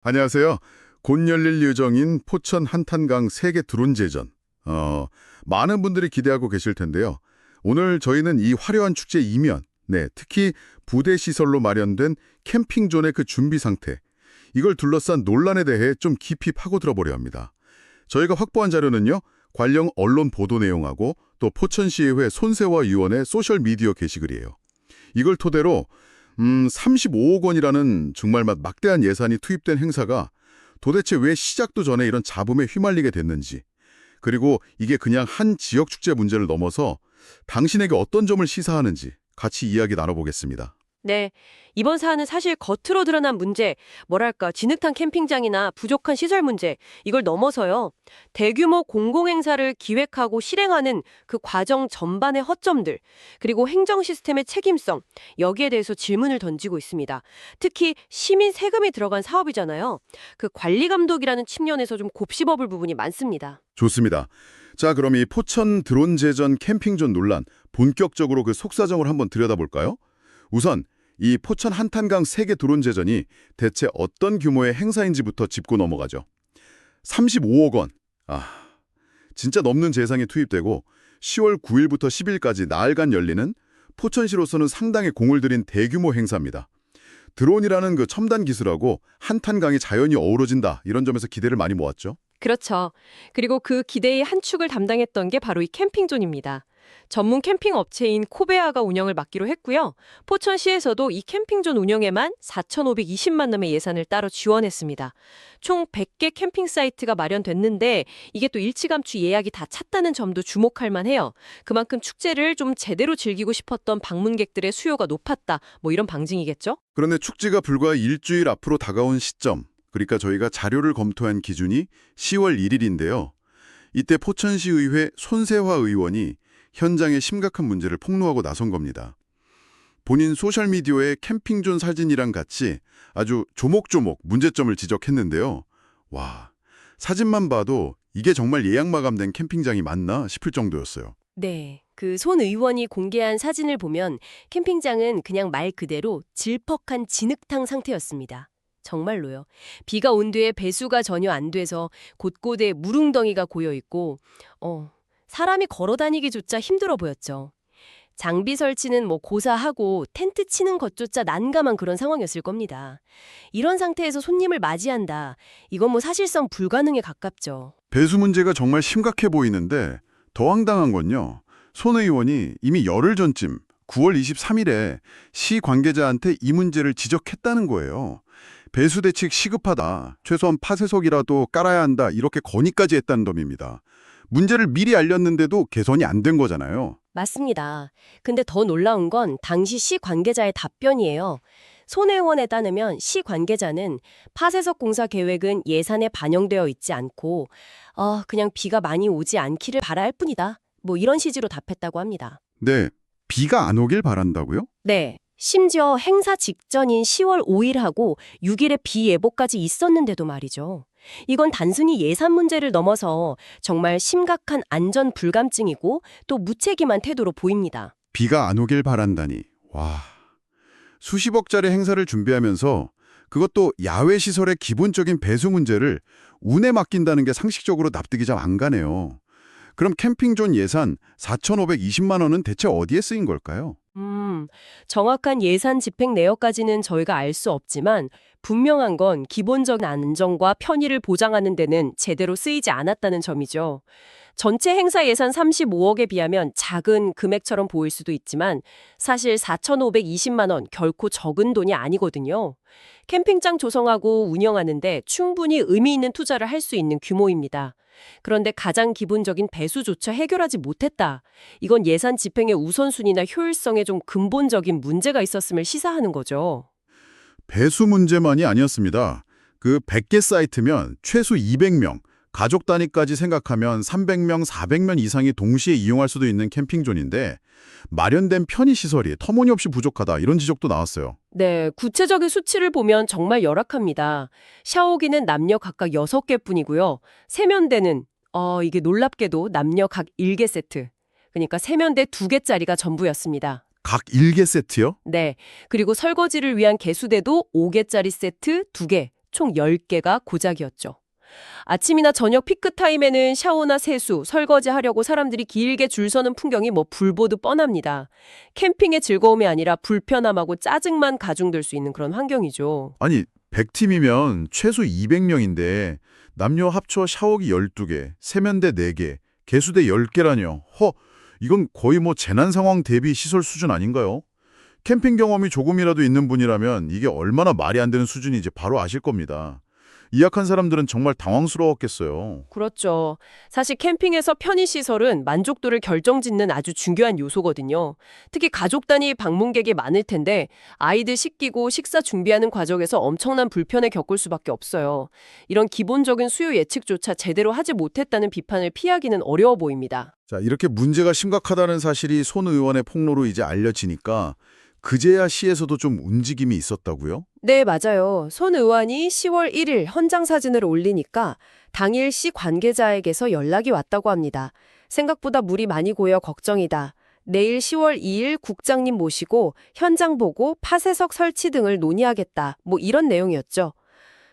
안녕하세요. 곧 열릴 예정인 포천 한탄강 세계 드론 제전. 많은 분들이 기대하고 계실 텐데요. 오늘 저희는 이 화려한 축제 이면, 특히 부대 시설로 마련된 캠핑존의 그 준비 상태, 이걸 둘러싼 논란에 대해 좀 깊이 파고들어 보려 합니다. 저희가 확보한 자료는요, 관련 언론 보도 내용하고 또 포천시의회 손세화 의원의 소셜미디어 게시글이에요. 이걸 토대로 35억 원이라는 정말 막대한 예산이 투입된 행사가 도대체 왜 시작도 전에 이런 잡음에 휘말리게 됐는지, 그리고 이게 그냥 한 지역 축제 문제를 넘어서 당신에게 어떤 점을 시사하는지 같이 이야기 나눠보겠습니다. 네, 이번 사안은 사실 겉으로 드러난 문제, 뭐랄까, 진흙탕 캠핑장이나 부족한 시설 문제, 이걸 넘어서요. 대규모 공공행사를 기획하고 실행하는 그 과정 전반의 허점들, 그리고 행정 시스템의 책임성, 여기에 대해서 질문을 던지고 있습니다. 특히 시민 세금이 들어간 사업이잖아요. 그 관리 감독이라는 측면에서 좀 곱씹어볼 부분이 많습니다. 좋습니다. 자, 그럼 이 포천 드론 제전 캠핑존 논란, 본격적으로 그 속사정을 한번 들여다볼까요? 우선 이 포천 한탄강 세계 드론 제전이 대체 어떤 규모의 행사인지부터 짚고 넘어가죠. 35억 원. 진짜 넘는 재상이 투입되고 10월 9일부터 10일까지 나흘간 열리는 포천시로서는 상당히 공을 들인 대규모 행사입니다. 드론이라는 그 첨단 기술하고 한탄강이 자연히 어우러진다, 이런 점에서 기대를 많이 모았죠. 그렇죠. 그리고 그 기대의 한 축을 담당했던 게 바로 이 캠핑존입니다. 전문 캠핑 업체인 코베아가 운영을 맡기로 했고요. 포천시에서도 이 캠핑존 운영에만 4,520만 원의 예산을 따로 지원했습니다. 총 100개 캠핑 사이트가 마련됐는데 이게 또 일찌감치 예약이 다 찼다는 점도 주목할 만해요. 그만큼 축제를 좀 제대로 즐기고 싶었던 방문객들의 수요가 높았다. 뭐 이런 방증이겠죠? 그런데 축제가 불과 일주일 앞으로 다가온 시점, 그러니까 저희가 자료를 검토한 기준이 10월 1일인데요. 이때 포천시의회 손세화 의원이 현장의 심각한 문제를 폭로하고 나선 겁니다. 본인 소셜미디어에 캠핑존 사진이랑 같이 아주 조목조목 문제점을 지적했는데요. 와, 사진만 봐도 이게 정말 예약 마감된 캠핑장이 맞나 싶을 정도였어요. 네. 그 손 의원이 공개한 사진을 보면 캠핑장은 그냥 말 그대로 질퍽한 진흙탕 상태였습니다. 정말로요. 비가 온 뒤에 배수가 전혀 안 돼서 곳곳에 물웅덩이가 고여 있고 사람이 걸어 다니기조차 힘들어 보였죠. 장비 설치는 고사하고 텐트 치는 것조차 난감한 그런 상황이었을 겁니다. 이런 상태에서 손님을 맞이한다. 이건 사실상 불가능에 가깝죠. 배수 문제가 정말 심각해 보이는데 더 황당한 건요. 손 의원이 이미 열흘 전쯤 9월 23일에 시 관계자한테 이 문제를 지적했다는 거예요. 배수 대책 시급하다. 최소한 파쇄석이라도 깔아야 한다. 이렇게 건의까지 했다는 점입니다. 문제를 미리 알렸는데도 개선이 안 된 거잖아요. 맞습니다. 근데 더 놀라운 건 당시 시 관계자의 답변이에요. 손 의원에 따르면 시 관계자는 파쇄석 공사 계획은 예산에 반영되어 있지 않고 그냥 비가 많이 오지 않기를 바랄 뿐이다. 이런 취지로 답했다고 합니다. 네, 비가 안 오길 바란다고요? 네. 심지어 행사 직전인 10월 5일하고 6일에 비 예보까지 있었는데도 말이죠. 이건 단순히 예산 문제를 넘어서 정말 심각한 안전 불감증이고 또 무책임한 태도로 보입니다. 비가 안 오길 바란다니. 와, 수십억짜리 행사를 준비하면서 그것도 야외 시설의 기본적인 배수 문제를 운에 맡긴다는 게 상식적으로 납득이 잘 안 가네요. 그럼 캠핑존 예산 4,520만 원은 대체 어디에 쓰인 걸까요? 정확한 예산 집행 내역까지는 저희가 알 수 없지만 분명한 건 기본적인 안정과 편의를 보장하는 데는 제대로 쓰이지 않았다는 점이죠. 전체 행사 예산 35억에 비하면 작은 금액처럼 보일 수도 있지만 사실 4,520만 원 결코 적은 돈이 아니거든요. 캠핑장 조성하고 운영하는데 충분히 의미 있는 투자를 할 수 있는 규모입니다. 그런데 가장 기본적인 배수조차 해결하지 못했다. 이건 예산 집행의 우선순위나 효율성에 좀 근본적인 문제가 있었음을 시사하는 거죠. 배수 문제만이 아니었습니다. 그 100개 사이트면 최소 200명, 가족 단위까지 생각하면 300명, 400명 이상이 동시에 이용할 수도 있는 캠핑존인데 마련된 편의시설이 터무니없이 부족하다, 이런 지적도 나왔어요. 네, 구체적인 수치를 보면 정말 열악합니다. 샤워기는 남녀 각각 6개뿐이고요. 세면대는 이게 놀랍게도 남녀 각 1개 세트. 그러니까 세면대 2개짜리가 전부였습니다. 각 1개 세트요? 네, 그리고 설거지를 위한 개수대도 5개짜리 세트 2개. 총 10개가 고작이었죠. 아침이나 저녁 피크타임에는 샤워나 세수, 설거지하려고 사람들이 길게 줄 서는 풍경이 불보듯 뻔합니다. 캠핑의 즐거움이 아니라 불편함하고 짜증만 가중될 수 있는 그런 환경이죠. 아니, 100팀이면 최소 200명인데 남녀 합쳐 샤워기 12개, 세면대 4개, 개수대 10개라뇨. 이건 거의 재난 상황 대비 시설 수준 아닌가요? 캠핑 경험이 조금이라도 있는 분이라면 이게 얼마나 말이 안 되는 수준인지 바로 아실 겁니다. 이 약한 사람들은 정말 당황스러웠겠어요. 그렇죠. 사실 캠핑에서 편의시설은 만족도를 결정짓는 아주 중요한 요소거든요. 특히 가족 단위 방문객이 많을 텐데 아이들 씻기고 식사 준비하는 과정에서 엄청난 불편을 겪을 수밖에 없어요. 이런 기본적인 수요 예측조차 제대로 하지 못했다는 비판을 피하기는 어려워 보입니다. 자, 이렇게 문제가 심각하다는 사실이 손 의원의 폭로로 이제 알려지니까 그제야 시에서도 좀 움직임이 있었다고요? 네, 맞아요. 손 의원이 10월 1일 현장 사진을 올리니까 당일 시 관계자에게서 연락이 왔다고 합니다. 생각보다 물이 많이 고여 걱정이다. 내일 10월 2일 국장님 모시고 현장 보고 파쇄석 설치 등을 논의하겠다. 이런 내용이었죠.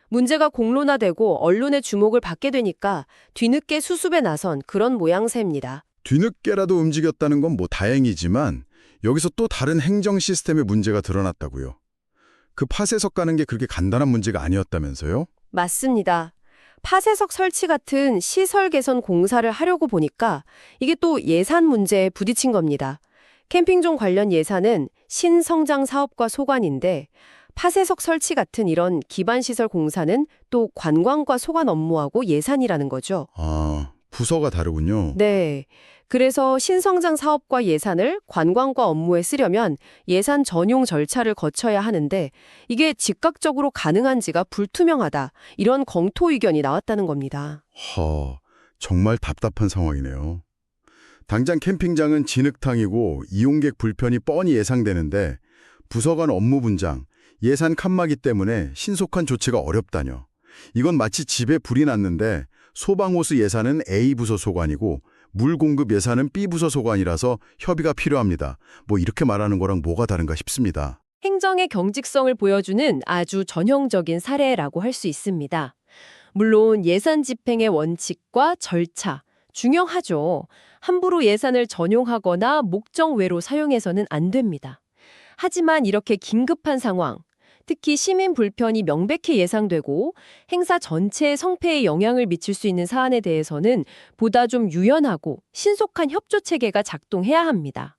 문제가 공론화되고 언론의 주목을 받게 되니까 뒤늦게 수습에 나선 그런 모양새입니다. 뒤늦게라도 움직였다는 건 다행이지만 여기서 또 다른 행정 시스템의 문제가 드러났다고요. 그 파쇄석 가는 게 그렇게 간단한 문제가 아니었다면서요? 맞습니다. 파쇄석 설치 같은 시설 개선 공사를 하려고 보니까 이게 또 예산 문제에 부딪힌 겁니다. 캠핑존 관련 예산은 신성장 사업과 소관인데 파쇄석 설치 같은 이런 기반시설 공사는 또 관광과 소관 업무하고 예산이라는 거죠. 아, 부서가 다르군요. 네. 그래서 신성장 사업과 예산을 관광과 업무에 쓰려면 예산 전용 절차를 거쳐야 하는데 이게 즉각적으로 가능한지가 불투명하다. 이런 검토 의견이 나왔다는 겁니다. 정말 답답한 상황이네요. 당장 캠핑장은 진흙탕이고 이용객 불편이 뻔히 예상되는데 부서 간 업무 분장, 예산 칸막이 때문에 신속한 조치가 어렵다뇨. 이건 마치 집에 불이 났는데 소방호스 예산은 A 부서 소관이고 물 공급 예산은 B 부서 소관이라서 협의가 필요합니다. 이렇게 말하는 거랑 뭐가 다른가 싶습니다. 행정의 경직성을 보여주는 아주 전형적인 사례라고 할 수 있습니다. 물론 예산 집행의 원칙과 절차, 중요하죠. 함부로 예산을 전용하거나 목적 외로 사용해서는 안 됩니다. 하지만 이렇게 긴급한 상황, 특히 시민 불편이 명백히 예상되고 행사 전체의 성패에 영향을 미칠 수 있는 사안에 대해서는 보다 좀 유연하고 신속한 협조 체계가 작동해야 합니다.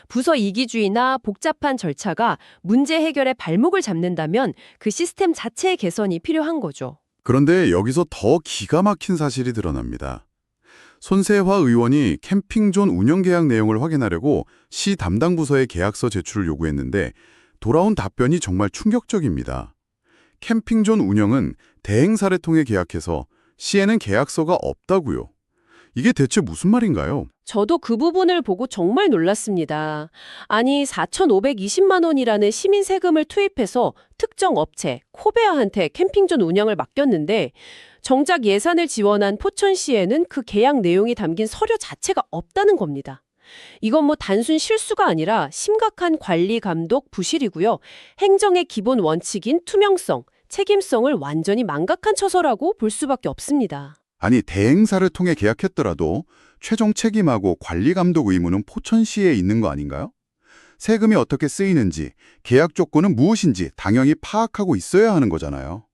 부서 이기주의나 복잡한 절차가 문제 해결의 발목을 잡는다면 그 시스템 자체의 개선이 필요한 거죠. 그런데 여기서 더 기가 막힌 사실이 드러납니다. 손세화 의원이 캠핑존 운영 계약 내용을 확인하려고 시 담당 부서에 계약서 제출을 요구했는데 돌아온 답변이 정말 충격적입니다. 캠핑존 운영은 대행사를 통해 계약해서 시에는 계약서가 없다고요. 이게 대체 무슨 말인가요? 저도 그 부분을 보고 정말 놀랐습니다. 아니 4,520만 원이라는 시민 세금을 투입해서 특정 업체, 코베아한테 캠핑존 운영을 맡겼는데 정작 예산을 지원한 포천시에는 그 계약 내용이 담긴 서류 자체가 없다는 겁니다. 이건 단순 실수가 아니라 심각한 관리 감독 부실이고요. 행정의 기본 원칙인 투명성, 책임성을 완전히 망각한 처사라고 볼 수밖에 없습니다. 아니, 대행사를 통해 계약했더라도 최종 책임하고 관리 감독 의무는 포천시에 있는 거 아닌가요? 세금이 어떻게 쓰이는지, 계약 조건은 무엇인지 당연히 파악하고 있어야 하는 거잖아요.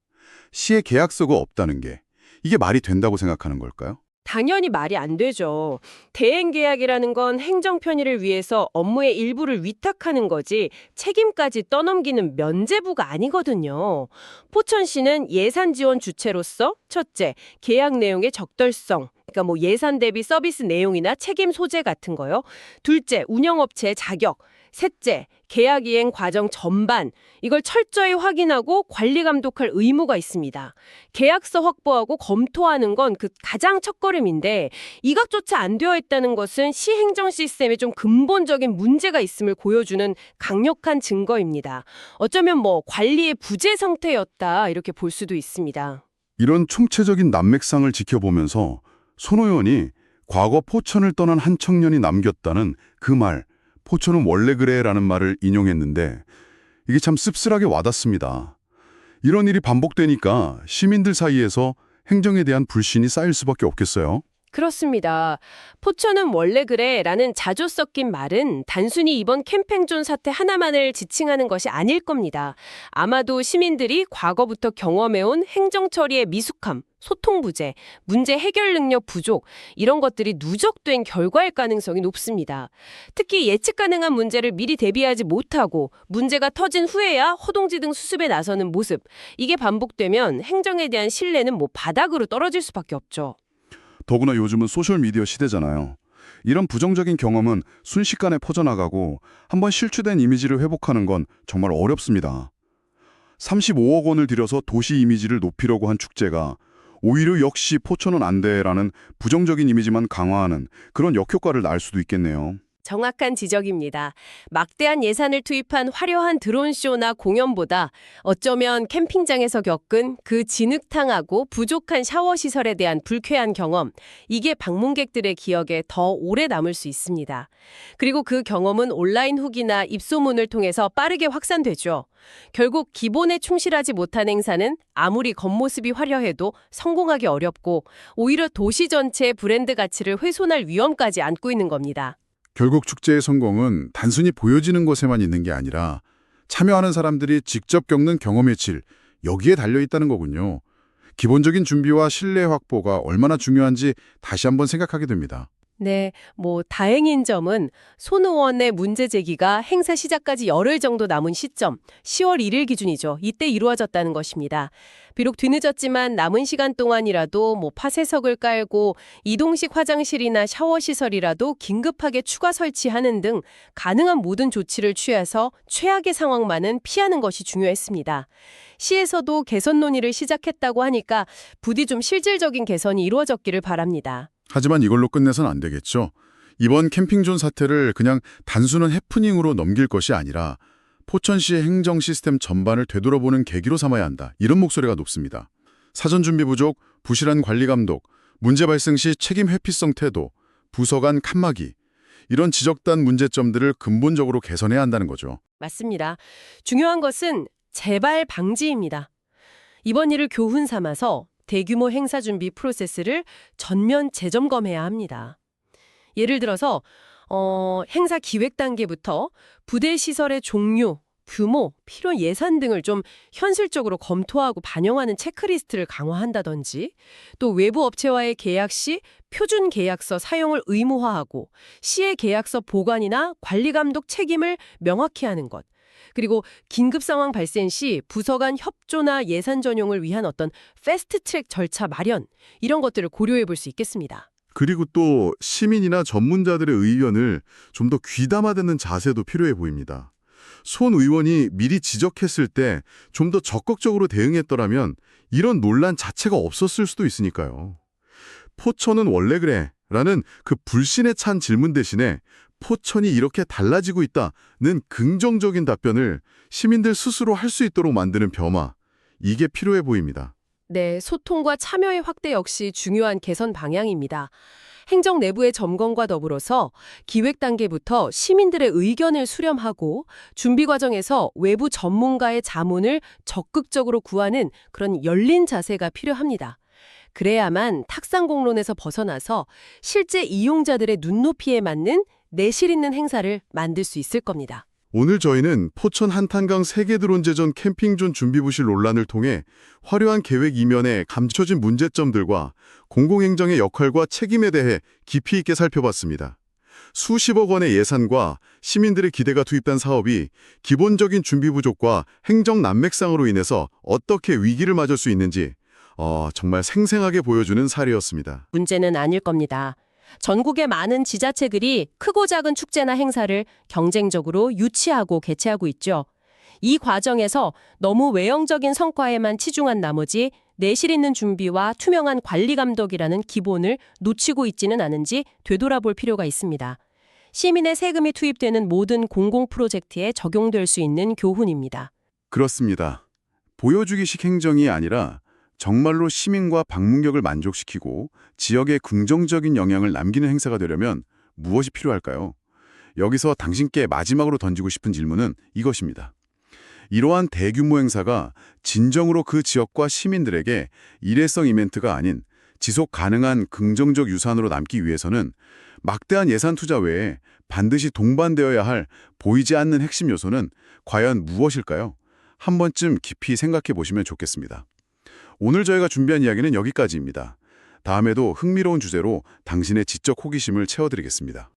시에 계약서가 없다는 게 이게 말이 된다고 생각하는 걸까요? 당연히 말이 안 되죠. 대행 계약이라는 건 행정 편의를 위해서 업무의 일부를 위탁하는 거지 책임까지 떠넘기는 면제부가 아니거든요. 포천시는 예산 지원 주체로서 첫째, 계약 내용의 적절성, 그러니까 예산 대비 서비스 내용이나 책임 소재 같은 거요. 둘째, 운영업체의 자격. 셋째, 계약 이행 과정 전반, 이걸 철저히 확인하고 관리 감독할 의무가 있습니다. 계약서 확보하고 검토하는 건 그 가장 첫걸음인데 이것조차 안 되어 있다는 것은 시행정 시스템에 좀 근본적인 문제가 있음을 보여주는 강력한 증거입니다. 어쩌면 관리의 부재 상태였다 이렇게 볼 수도 있습니다. 이런 총체적인 난맥상을 지켜보면서 손 의원이 과거 포천을 떠난 한 청년이 남겼다는 그 말, 포천은 원래 그래라는 말을 인용했는데 이게 참 씁쓸하게 와닿습니다. 이런 일이 반복되니까 시민들 사이에서 행정에 대한 불신이 쌓일 수밖에 없겠어요. 그렇습니다. 포천은 원래 그래라는 자조 섞인 말은 단순히 이번 캠팽존 사태 하나만을 지칭하는 것이 아닐 겁니다. 아마도 시민들이 과거부터 경험해온 행정 처리의 미숙함, 소통 부재, 문제 해결 능력 부족 이런 것들이 누적된 결과일 가능성이 높습니다. 특히 예측 가능한 문제를 미리 대비하지 못하고 문제가 터진 후에야 허둥지둥 수습에 나서는 모습 이게 반복되면 행정에 대한 신뢰는 바닥으로 떨어질 수밖에 없죠. 더구나 요즘은 소셜미디어 시대잖아요. 이런 부정적인 경험은 순식간에 퍼져나가고 한번 실추된 이미지를 회복하는 건 정말 어렵습니다. 35억 원을 들여서 도시 이미지를 높이려고 한 축제가 오히려 역시 포천은 안 돼라는 부정적인 이미지만 강화하는 그런 역효과를 낳을 수도 있겠네요. 정확한 지적입니다. 막대한 예산을 투입한 화려한 드론쇼나 공연보다 어쩌면 캠핑장에서 겪은 그 진흙탕하고 부족한 샤워시설에 대한 불쾌한 경험, 이게 방문객들의 기억에 더 오래 남을 수 있습니다. 그리고 그 경험은 온라인 후기나 입소문을 통해서 빠르게 확산되죠. 결국 기본에 충실하지 못한 행사는 아무리 겉모습이 화려해도 성공하기 어렵고 오히려 도시 전체의 브랜드 가치를 훼손할 위험까지 안고 있는 겁니다. 결국 축제의 성공은 단순히 보여지는 것에만 있는 게 아니라 참여하는 사람들이 직접 겪는 경험의 질, 여기에 달려있다는 거군요. 기본적인 준비와 신뢰 확보가 얼마나 중요한지 다시 한번 생각하게 됩니다. 네, 다행인 점은 손 의원의 문제 제기가 행사 시작까지 열흘 정도 남은 시점, 10월 1일 기준이죠. 이때 이루어졌다는 것입니다. 비록 뒤늦었지만 남은 시간 동안이라도 폐쇄석을 깔고 이동식 화장실이나 샤워시설이라도 긴급하게 추가 설치하는 등 가능한 모든 조치를 취해서 최악의 상황만은 피하는 것이 중요했습니다. 시에서도 개선 논의를 시작했다고 하니까 부디 좀 실질적인 개선이 이루어졌기를 바랍니다. 하지만 이걸로 끝내선 안 되겠죠. 이번 캠핑존 사태를 그냥 단순한 해프닝으로 넘길 것이 아니라 포천시의 행정 시스템 전반을 되돌아보는 계기로 삼아야 한다. 이런 목소리가 높습니다. 사전 준비 부족, 부실한 관리 감독, 문제 발생 시 책임 회피성 태도, 부서 간 칸막이 이런 지적단 문제점들을 근본적으로 개선해야 한다는 거죠. 맞습니다. 중요한 것은 재발 방지입니다. 이번 일을 교훈 삼아서 대규모 행사 준비 프로세스를 전면 재점검해야 합니다. 예를 들어서 행사 기획 단계부터 부대 시설의 종류, 규모, 필요 예산 등을 좀 현실적으로 검토하고 반영하는 체크리스트를 강화한다든지 또 외부 업체와의 계약 시 표준 계약서 사용을 의무화하고 시의 계약서 보관이나 관리 감독 책임을 명확히 하는 것 그리고 긴급 상황 발생 시 부서 간 협조나 예산 전용을 위한 어떤 패스트트랙 절차 마련 이런 것들을 고려해 볼 수 있겠습니다. 그리고 또 시민이나 전문자들의 의견을 좀 더 귀담아 듣는 자세도 필요해 보입니다. 손 의원이 미리 지적했을 때 좀 더 적극적으로 대응했더라면 이런 논란 자체가 없었을 수도 있으니까요. 포천은 원래 그래 라는 그 불신에 찬 질문 대신에 포천이 이렇게 달라지고 있다는 긍정적인 답변을 시민들 스스로 할 수 있도록 만드는 변화, 이게 필요해 보입니다. 네, 소통과 참여의 확대 역시 중요한 개선 방향입니다. 행정 내부의 점검과 더불어서 기획 단계부터 시민들의 의견을 수렴하고 준비 과정에서 외부 전문가의 자문을 적극적으로 구하는 그런 열린 자세가 필요합니다. 그래야만 탁상 공론에서 벗어나서 실제 이용자들의 눈높이에 맞는 내실 있는 행사를 만들 수 있을 겁니다. 오늘 저희는 포천 한탄강 세계 드론제전 캠핑존 준비부실 논란을 통해 화려한 계획 이면에 감춰진 문제점들과 공공행정의 역할과 책임에 대해 깊이 있게 살펴봤습니다. 수십억 원의 예산과 시민들의 기대가 투입된 사업이 기본적인 준비 부족과 행정 난맥상으로 인해서 어떻게 위기를 맞을 수 있는지 정말 생생하게 보여주는 사례였습니다. 문제는 아닐 겁니다. 전국의 많은 지자체들이 크고 작은 축제나 행사를 경쟁적으로 유치하고 개최하고 있죠. 이 과정에서 너무 외형적인 성과에만 치중한 나머지 내실 있는 준비와 투명한 관리 감독이라는 기본을 놓치고 있지는 않은지 되돌아볼 필요가 있습니다. 시민의 세금이 투입되는 모든 공공 프로젝트에 적용될 수 있는 교훈입니다. 그렇습니다. 보여주기식 행정이 아니라 정말로 시민과 방문객을 만족시키고 지역에 긍정적인 영향을 남기는 행사가 되려면 무엇이 필요할까요? 여기서 당신께 마지막으로 던지고 싶은 질문은 이것입니다. 이러한 대규모 행사가 진정으로 그 지역과 시민들에게 일회성 이벤트가 아닌 지속 가능한 긍정적 유산으로 남기 위해서는 막대한 예산 투자 외에 반드시 동반되어야 할 보이지 않는 핵심 요소는 과연 무엇일까요? 한 번쯤 깊이 생각해 보시면 좋겠습니다. 오늘 저희가 준비한 이야기는 여기까지입니다. 다음에도 흥미로운 주제로 당신의 지적 호기심을 채워드리겠습니다.